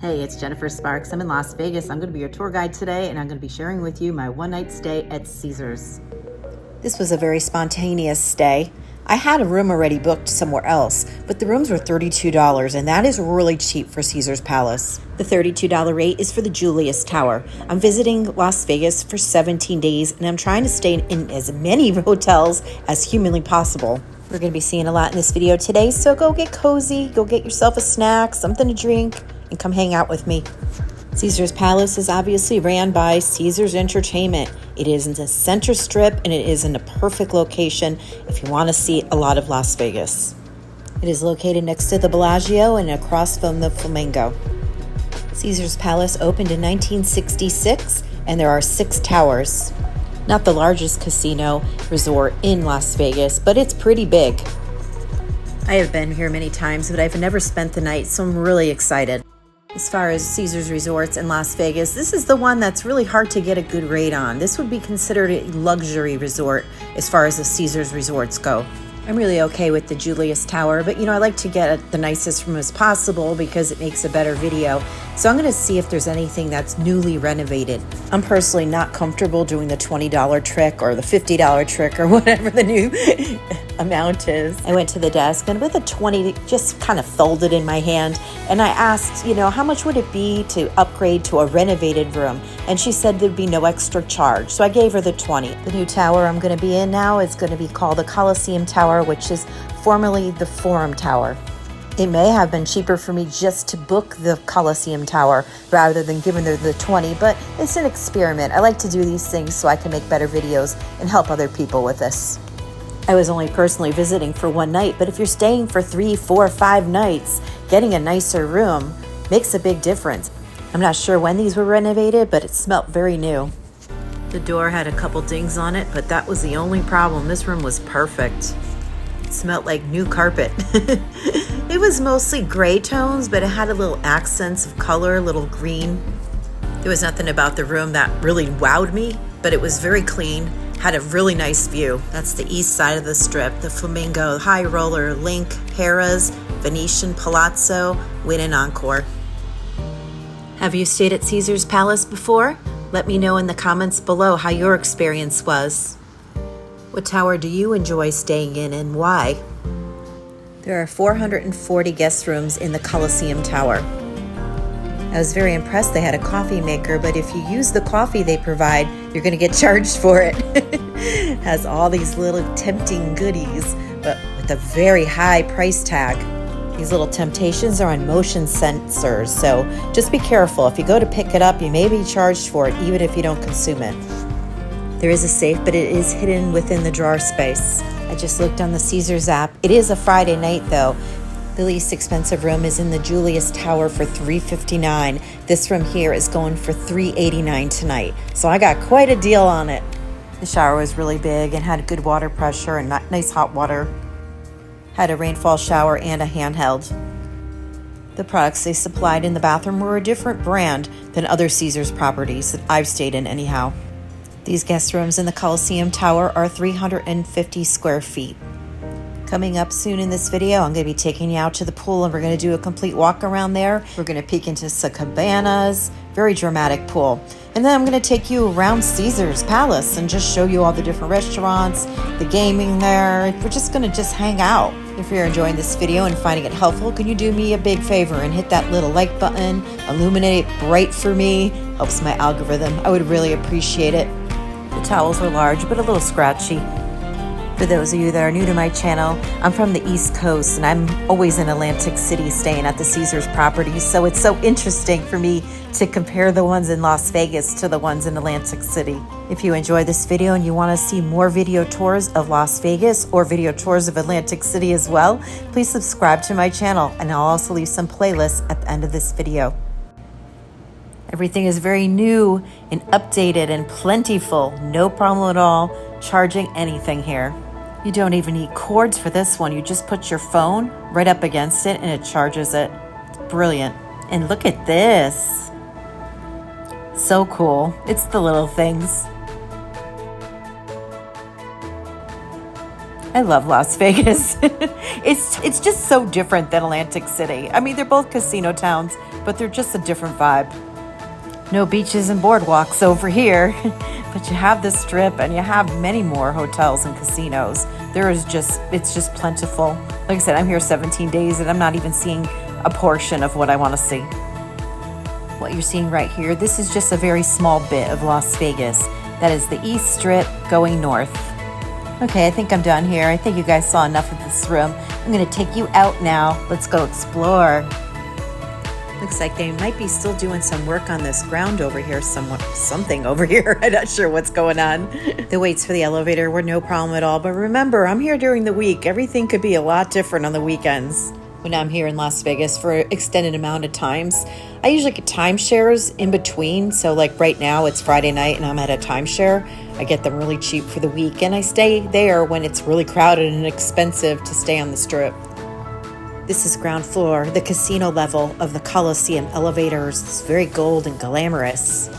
Hey, it's Jennifer Sparks. I'm in Las Vegas. I'm going to be your tour guide today, and I'm going to be sharing with you my one-night stay at Caesars. This was a very spontaneous stay. I had a room already booked somewhere else, but the rooms were $32, and that is really cheap for Caesars Palace. The $32 rate is for the Julius Tower. I'm visiting Las Vegas for 17 days, and I'm trying to stay in as many hotels as humanly possible. We're going to be seeing a lot in this video today, so go get cozy, go get yourself a snack, something to drink, and come hang out with me. Caesars Palace is obviously ran by Caesars Entertainment. It is in the center strip, and it is in a perfect location if you want to see a lot of Las Vegas. It is located next to the Bellagio and across from the Flamingo. Caesars Palace opened in 1966, and there are 6 towers. Not the largest casino resort in Las Vegas, but it's pretty big. I have been here many times, but I've never spent the night, so I'm really excited. As far as Caesars Resorts in Las Vegas, this is the one that's really hard to get a good rate on. This would be considered a luxury resort as far as the Caesars Resorts go. I'm really okay with the Julius Tower, but I like to get the nicest room as possible because it makes a better video. So I'm going to see if there's anything that's newly renovated. I'm personally not comfortable doing the $20 trick or the $50 trick or whatever the new amount is. I went to the desk and with a 20 just kind of folded in my hand, and I asked, how much would it be to upgrade to a renovated room? And she said there'd be no extra charge. So I gave her the 20. The new tower I'm going to be in now is going to be called the Colosseum Tower, which is formerly the Forum Tower. It may have been cheaper for me just to book the Colosseum Tower rather than giving her the 20, but it's an experiment. I like to do these things so I can make better videos and help other people with this. I was only personally visiting for one night, but if you're staying for 3, 4, 5 nights, getting a nicer room makes a big difference. I'm not sure when these were renovated, but it smelled very new. The door had a couple dings on it, but that was the only problem. This room was perfect. It smelled like new carpet. It was mostly gray tones, but it had a little accents of color, a little green. There was nothing about the room that really wowed me, but it was very clean, had a really nice view. That's the east side of the strip, the Flamingo, High Roller, Link, Harrah's, Venetian Palazzo, Wynn and Encore. Have you stayed at Caesars Palace before? Let me know in the comments below how your experience was. What tower do you enjoy staying in and why? There are 440 guest rooms in the Colosseum Tower. I was very impressed they had a coffee maker, but if you use the coffee they provide, you're going to get charged for it. It has all these little tempting goodies, but with a very high price tag. These little temptations are on motion sensors, so just be careful. If you go to pick it up, you may be charged for it, even if you don't consume it. There is a safe, but it is hidden within the drawer space. I just looked on the Caesars app. It is a Friday night, though. The least expensive room is in the Julius Tower for $359. This room here is going for $389 tonight, so I got quite a deal on it. The shower was really big and had good water pressure and nice hot water. Had a rainfall shower and a handheld. The products they supplied in the bathroom were a different brand than other Caesars properties that I've stayed in anyhow. These guest rooms in the Colosseum Tower are 350 square feet. Coming up soon in this video, I'm going to be taking you out to the pool and we're going to do a complete walk around there. We're going to peek into some cabanas, very dramatic pool. And then I'm going to take you around Caesars Palace and just show you all the different restaurants, the gaming there. We're just going to hang out. If you're enjoying this video and finding it helpful, can you do me a big favor and hit that little like button, illuminate it bright for me, helps my algorithm. I would really appreciate it. The towels are large, but a little scratchy. For those of you that are new to my channel, I'm from the East Coast and I'm always in Atlantic City staying at the Caesars properties, so it's so interesting for me to compare the ones in Las Vegas to the ones in Atlantic City. If you enjoy this video and you want to see more video tours of Las Vegas or video tours of Atlantic City as well, please subscribe to my channel and I'll also leave some playlists at the end of this video. Everything is very new and updated and plentiful. No problem at all charging anything here. You don't even need cords for this one. You just put your phone right up against it and it charges it. It's brilliant. And look at this. So cool. It's the little things. I love Las Vegas. It's just so different than Atlantic City. I mean, they're both casino towns, but they're just a different vibe. No beaches and boardwalks over here, but you have the Strip and you have many more hotels and casinos. It's just plentiful. Like I said, I'm here 17 days and I'm not even seeing a portion of what I want to see. What you're seeing right here, this is just a very small bit of Las Vegas. That is the East Strip going north. Okay, I think I'm done here. I think you guys saw enough of this room. I'm going to take you out now. Let's go explore. Looks like they might be still doing some work on this ground over here, something over here. I'm not sure what's going on. The waits for the elevator were no problem at all. But remember, I'm here during the week. Everything could be a lot different on the weekends. When I'm here in Las Vegas for an extended amount of times, I usually get timeshares in between. So like right now, it's Friday night and I'm at a timeshare. I get them really cheap for the week and I stay there when it's really crowded and expensive to stay on the Strip. This is ground floor, the casino level of the Coliseum elevators. It's very gold and glamorous.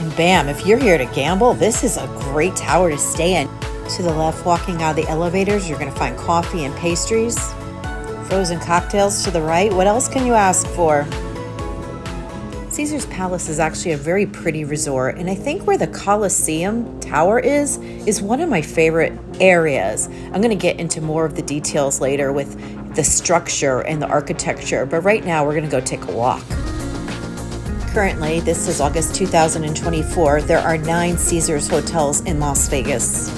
And bam, if you're here to gamble, this is a great tower to stay in. To the left, walking out of the elevators, you're going to find coffee and pastries. Frozen cocktails to the right. What else can you ask for? Caesar's Palace is actually a very pretty resort, and I think where the Colosseum Tower is one of my favorite areas. I'm going to get into more of the details later with the structure and the architecture, but right now we're going to go take a walk. Currently, this is August 2024, there are 9 Caesars hotels in Las Vegas.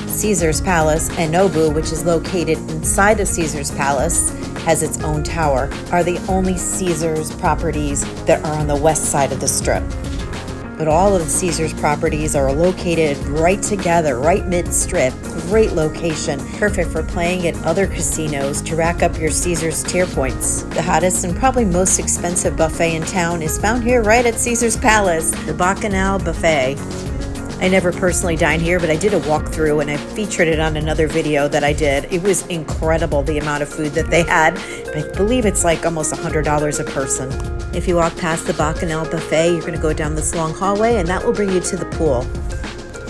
Caesar's Palace and Nobu, which is located inside of Caesar's Palace, has its own tower, are the only Caesars properties that are on the west side of the Strip. But all of the Caesars properties are located right together, right mid-strip. Great location, perfect for playing at other casinos to rack up your Caesars tier points. The hottest and probably most expensive buffet in town is found here right at Caesars Palace, the Bacchanal Buffet. I never personally dined here, but I did a walkthrough and I featured it on another video that I did. It was incredible, the amount of food that they had. I believe it's like almost $100 a person. If you walk past the Bacchanal Buffet, you're going to go down this long hallway and that will bring you to the pool.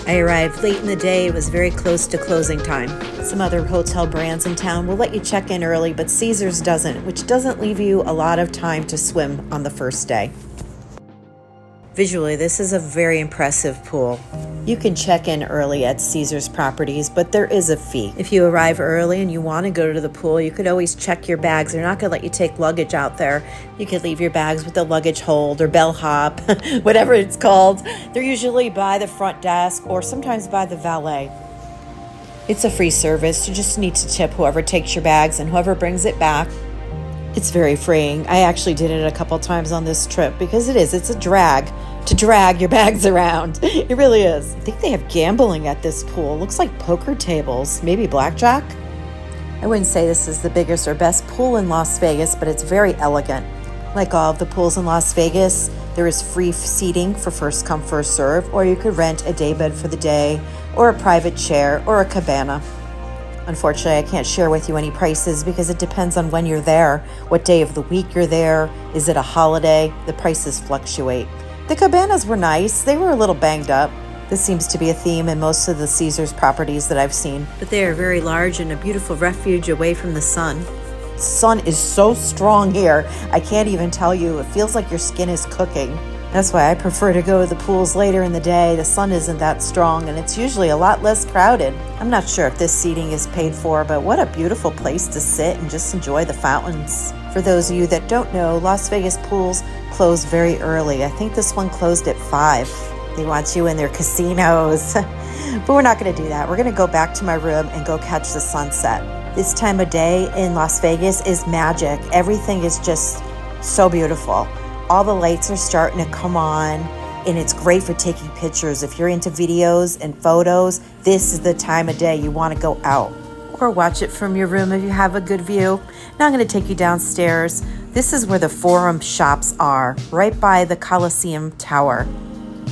I arrived late in the day. It was very close to closing time. Some other hotel brands in town will let you check in early, but Caesars doesn't, which doesn't leave you a lot of time to swim on the first day. Visually, this is a very impressive pool. You can check in early at Caesars properties, but there is a fee. If you arrive early and you want to go to the pool, you could always check your bags. They're not going to let you take luggage out there. You could leave your bags with the luggage hold or bellhop, whatever it's called. They're usually by the front desk or sometimes by the valet. It's a free service. You just need to tip whoever takes your bags and whoever brings it back. It's very freeing. I actually did it a couple times on this trip because it's a drag to drag your bags around. It really is. I think they have gambling at this pool. Looks like poker tables, maybe blackjack. I wouldn't say this is the biggest or best pool in Las Vegas, but it's very elegant. Like all of the pools in Las Vegas, there is free seating for first come, first serve, or you could rent a daybed for the day, or a private chair, or a cabana. Unfortunately, I can't share with you any prices because it depends on when you're there, what day of the week you're there, is it a holiday? The prices fluctuate. The cabanas were nice. They were a little banged up. This seems to be a theme in most of the Caesars properties that I've seen. But they are very large and a beautiful refuge away from the sun. The sun is so strong here. I can't even tell you. It feels like your skin is cooking. That's why I prefer to go to the pools later in the day. The sun isn't that strong and it's usually a lot less crowded. I'm not sure if this seating is paid for, but what a beautiful place to sit and just enjoy the fountains. For those of you that don't know, Las Vegas pools close very early. I think this one closed at 5. They want you in their casinos. But we're not going to do that. We're going to go back to my room and go catch the sunset. This time of day in Las Vegas is magic. Everything is just so beautiful. All the lights are starting to come on, and it's great for taking pictures. If you're into videos and photos, this is the time of day you want to go out. Or watch it from your room if you have a good view. Now I'm going to take you downstairs. This is where the Forum shops are, right by the Colosseum Tower.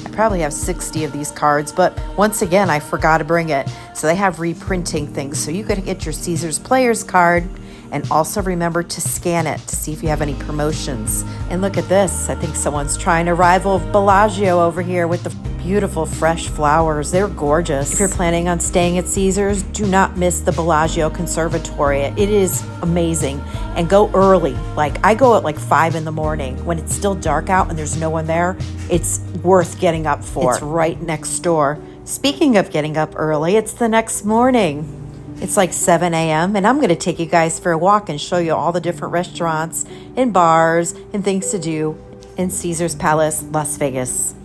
I probably have 60 of these cards, but once again, I forgot to bring it. So they have reprinting things, so you could get your Caesars Players card and also remember to scan it to see if you have any promotions. And look at this. I think someone's trying to rival Bellagio over here with the beautiful fresh flowers. They're gorgeous. If you're planning on staying at Caesars, do not miss the Bellagio Conservatory. It is amazing. And go early. Like, I go at like 5 in the morning when it's still dark out and there's no one there. It's worth getting up for. It's right next door. Speaking of getting up early, it's the next morning. It's like 7 a.m. and I'm going to take you guys for a walk and show you all the different restaurants and bars and things to do in Caesars Palace, Las Vegas.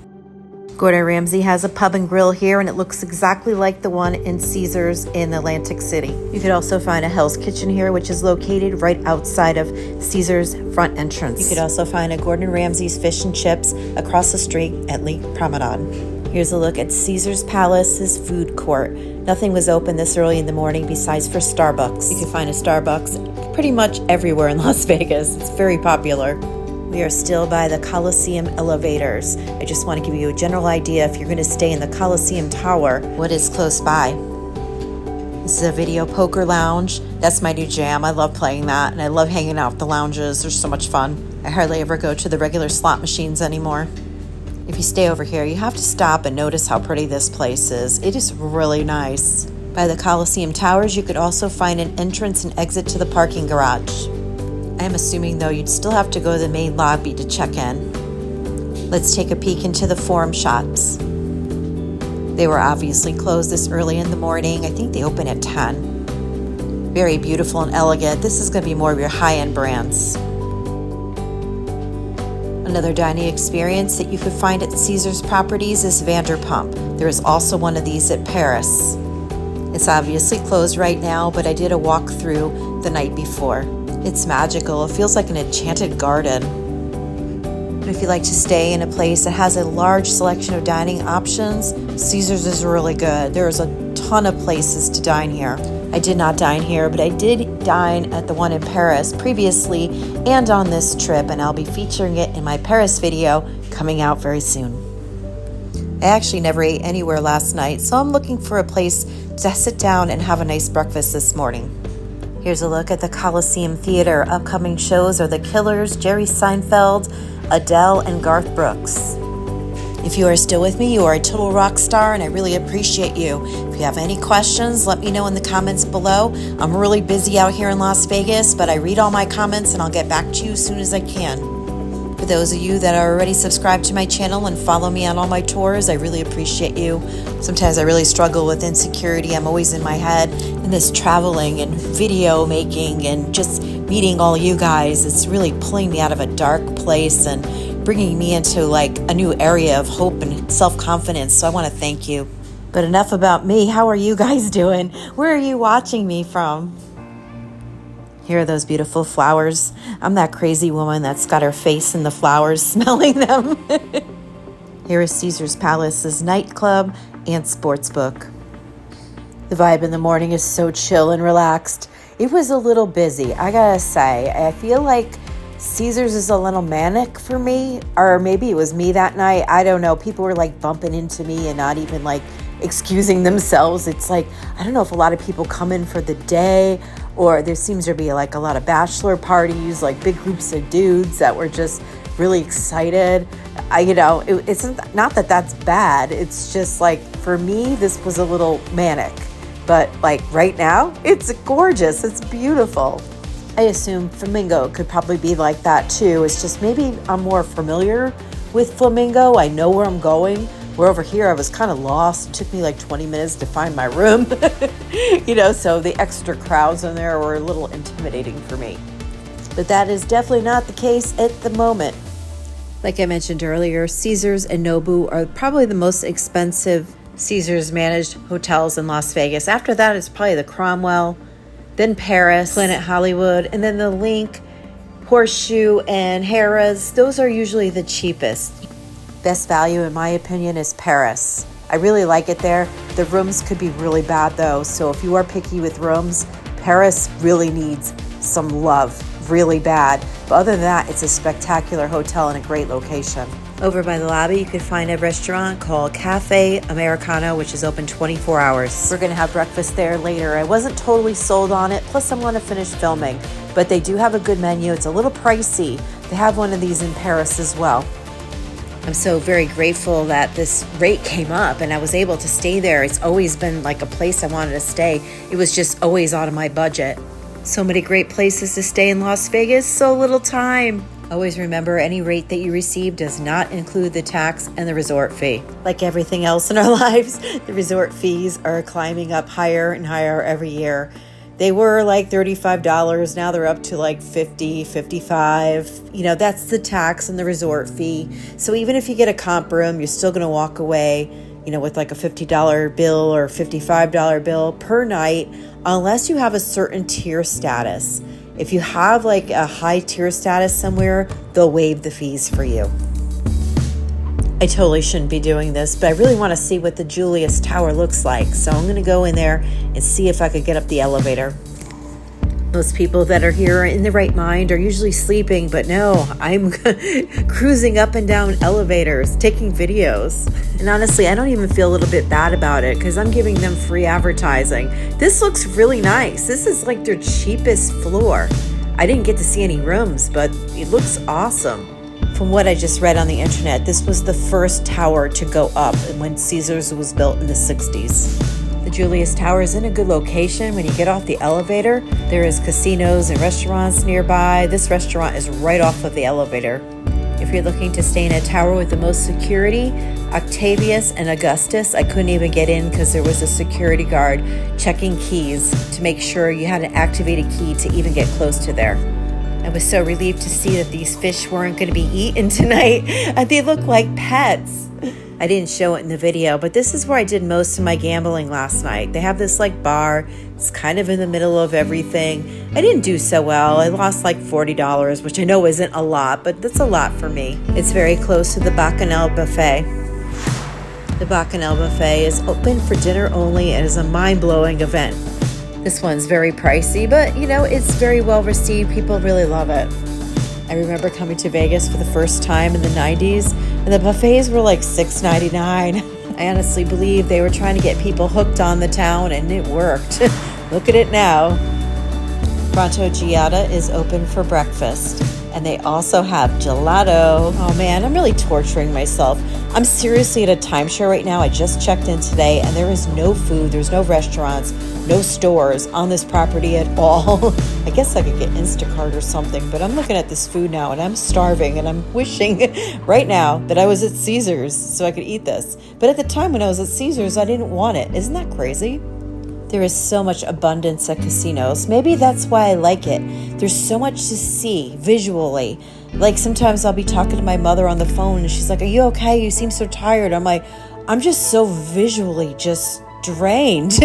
Gordon Ramsay has a pub and grill here, and it looks exactly like the one in Caesars in Atlantic City. You could also find a Hell's Kitchen here, which is located right outside of Caesars front entrance. You could also find a Gordon Ramsay's Fish and Chips across the street at Lake Promenade. Here's a look at Caesars Palace's food court. Nothing was open this early in the morning besides for Starbucks. You can find a Starbucks pretty much everywhere in Las Vegas. It's very popular. We are still by the Colosseum elevators. I just want to give you a general idea if you're going to stay in the Colosseum Tower, what is close by. This is a video poker lounge. That's my new jam. I love playing that, and I love hanging out at the lounges. They're so much fun. I hardly ever go to the regular slot machines anymore. If you stay over here, you have to stop and notice how pretty this place is. It is really nice. By the Colosseum Towers, you could also find an entrance and exit to the parking garage. I am assuming, though, you'd still have to go to the main lobby to check in. Let's take a peek into the Forum shops. They were obviously closed this early in the morning. I think they open at 10. Very beautiful and elegant. This is going to be more of your high-end brands. Another dining experience that you could find at Caesars properties is Vanderpump. There is also one of these at Paris. It's obviously closed right now, but I did a walkthrough the night before. It's magical. It feels like an enchanted garden. But if you like to stay in a place that has a large selection of dining options, Caesars is really good. There's a ton of places to dine here. I did not dine here, but I did dine at the one in Paris previously and on this trip, and I'll be featuring it in my Paris video coming out very soon. I actually never ate anywhere last night, so I'm looking for a place to sit down and have a nice breakfast this morning. Here's a look at the Coliseum Theater. Upcoming shows are The Killers, Jerry Seinfeld, Adele, and Garth Brooks. If you are still with me, you are a total rock star, and I really appreciate you. If you have any questions, let me know in the comments below. I'm really busy out here in Las Vegas, but I read all my comments, and I'll get back to you as soon as I can. For those of you that are already subscribed to my channel and follow me on all my tours, I really appreciate you. Sometimes I really struggle with insecurity. I'm always in my head, and this traveling and video making and just meeting all you guys, it's really pulling me out of a dark place and bringing me into like a new area of hope and self-confidence. So I want to thank you. But enough about me. How are you guys doing? Where are you watching me from? Here are those beautiful flowers. I'm that crazy woman that's got her face in the flowers, smelling them. Here is Caesars Palace's nightclub and sportsbook. The vibe in the morning is so chill and relaxed. It was a little busy, I gotta say. I feel like Caesars is a little manic for me, or maybe it was me that night. I don't know. People were like bumping into me and not even like excusing themselves. It's like, I don't know if a lot of people come in for the day, or there seems to be like a lot of bachelor parties, like big groups of dudes that were just really excited. It's not that that's bad. It's just like, for me, this was a little manic. But like right now, it's gorgeous. It's beautiful. I assume Flamingo could probably be like that too. It's just maybe I'm more familiar with Flamingo. I know where I'm going. Where over here I was kind of lost. It took me like 20 minutes to find my room. So the extra crowds in there were a little intimidating for me. But that is definitely not the case at the moment. Like I mentioned earlier, Caesars and Nobu are probably the most expensive Caesars managed hotels in Las Vegas. After that, it's probably the Cromwell, then Paris, Planet Hollywood, and then the Link, Horseshoe, and Harrah's. Those are usually the cheapest. Best value, in my opinion, is Paris. I really like it there. The rooms could be really bad, though, so if you are picky with rooms, Paris really needs some love, really bad. But other than that, it's a spectacular hotel and a great location. Over by the lobby, you can find a restaurant called Cafe Americano, which is open 24 hours. We're going to have breakfast there later. I wasn't totally sold on it, plus I'm going to finish filming. But they do have a good menu. It's a little pricey. They have one of these in Paris as well. I'm so very grateful that this rate came up and I was able to stay there. It's always been like a place I wanted to stay. It was just always out of my budget. So many great places to stay in Las Vegas, so little time. Always remember, any rate that you receive does not include the tax and the resort fee. Like everything else in our lives, the resort fees are climbing up higher and higher every year. They were like $35. Now they're up to like $50, $55. You know, that's the tax and the resort fee. So even if you get a comp room, you're still going to walk away, you know, with like a $50 bill or $55 bill per night, unless you have a certain tier status. If you have like a high tier status somewhere, they'll waive the fees for you. I totally shouldn't be doing this, but I really want to see what the Julius Tower looks like. So I'm going to go in there and see if I could get up the elevator. Most people that are here in the right mind are usually sleeping, but no, I'm cruising up and down elevators, taking videos. And honestly, I don't even feel a little bit bad about it because I'm giving them free advertising. This looks really nice. This is like their cheapest floor. I didn't get to see any rooms, but it looks awesome. From what I just read on the internet, this was the first tower to go up when Caesars was built in the 60s. The Julius Tower is in a good location. When you get off the elevator, there is casinos and restaurants nearby. This restaurant is right off of the elevator. If you're looking to stay in a tower with the most security, Octavius and Augustus, I couldn't even get in because there was a security guard checking keys to make sure you had an activated key to even get close to there. I was so relieved to see that these fish weren't going to be eaten tonight. They look like pets. I didn't show it in the video, but this is where I did most of my gambling last night. They have this like bar. It's kind of in the middle of everything. I didn't do so well. I lost like $40, which I know isn't a lot, but that's a lot for me. It's very close to the Bacchanal Buffet. The Bacchanal Buffet is open for dinner only and is a mind-blowing event. This one's very pricey, but you know, it's very well received. People really love it. I remember coming to Vegas for the first time in the 90s, and the buffets were like $6.99. I honestly believe they were trying to get people hooked on the town, and it worked. Look at it now. Pronto Giada is open for breakfast, and they also have gelato. Oh man, I'm really torturing myself. I'm seriously at a timeshare right now. I just checked in today, and there is no food, there's no restaurants, no stores on this property at all. I guess I could get Instacart or something, but I'm looking at this food now and I'm starving, and I'm wishing right now that I was at Caesars so I could eat this. But at the time when I was at Caesars, I didn't want it. Isn't that crazy? There is so much abundance at casinos. Maybe that's why I like it. There's so much to see visually. Like sometimes I'll be talking to my mother on the phone and she's like, "Are you okay? You seem so tired." I'm like, I'm just so visually just drained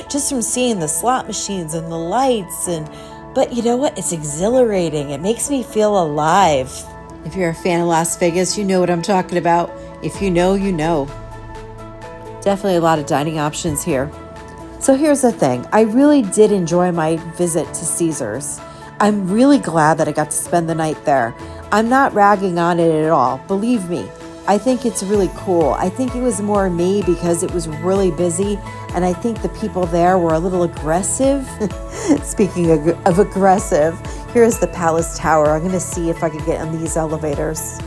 just from seeing the slot machines and the lights. But you know what? It's exhilarating. It makes me feel alive. If you're a fan of Las Vegas, you know what I'm talking about. If you know, you know. Definitely a lot of dining options here. So here's the thing. I really did enjoy my visit to Caesars. I'm really glad that I got to spend the night there. I'm not ragging on it at all. Believe me, I think it's really cool. I think it was more me because it was really busy, and I think the people there were a little aggressive. Speaking of aggressive, here's the Palace Tower. I'm going to see if I can get on these elevators.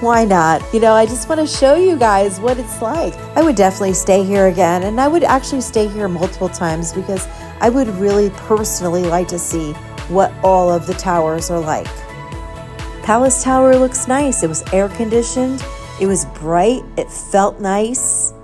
Why not? You know, I just want to show you guys what it's like. I would definitely stay here again, and I would actually stay here multiple times because I would really personally like to see what all of the towers are like. Palace Tower looks nice. It was air conditioned. It was bright. It felt nice.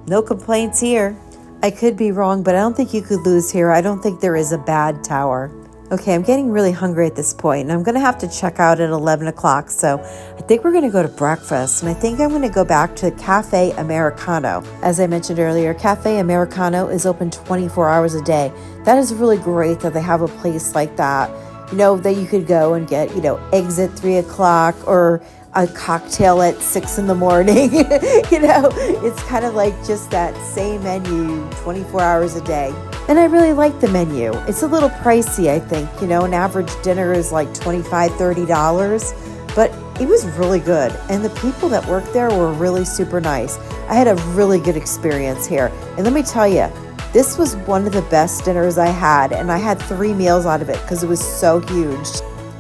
No complaints here. I could be wrong, but I don't think you could lose here. I don't think there is a bad tower. Okay, I'm getting really hungry at this point, and I'm going to have to check out at 11 o'clock, so I think we're going to go to breakfast, and I think I'm going to go back to Cafe Americano. As I mentioned earlier, Cafe Americano is open 24 hours a day. That is really great that they have a place like that, you know, that you could go and get, you know, eggs at 3 o'clock or a cocktail at 6 in the morning. You know, it's kind of like just that same menu 24 hours a day. And I really like the menu. It's a little pricey, I think. You know, an average dinner is like $25, $30, but it was really good. And the people that worked there were really super nice. I had a really good experience here. And let me tell you, this was one of the best dinners I had, and I had 3 meals out of it because it was so huge.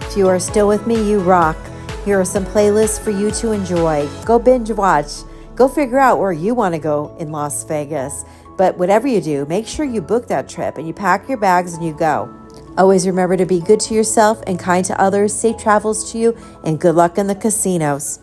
If you are still with me, you rock. Here are some playlists for you to enjoy. Go binge watch. Go figure out where you want to go in Las Vegas. But whatever you do, make sure you book that trip and you pack your bags and you go. Always remember to be good to yourself and kind to others. Safe travels to you and good luck in the casinos.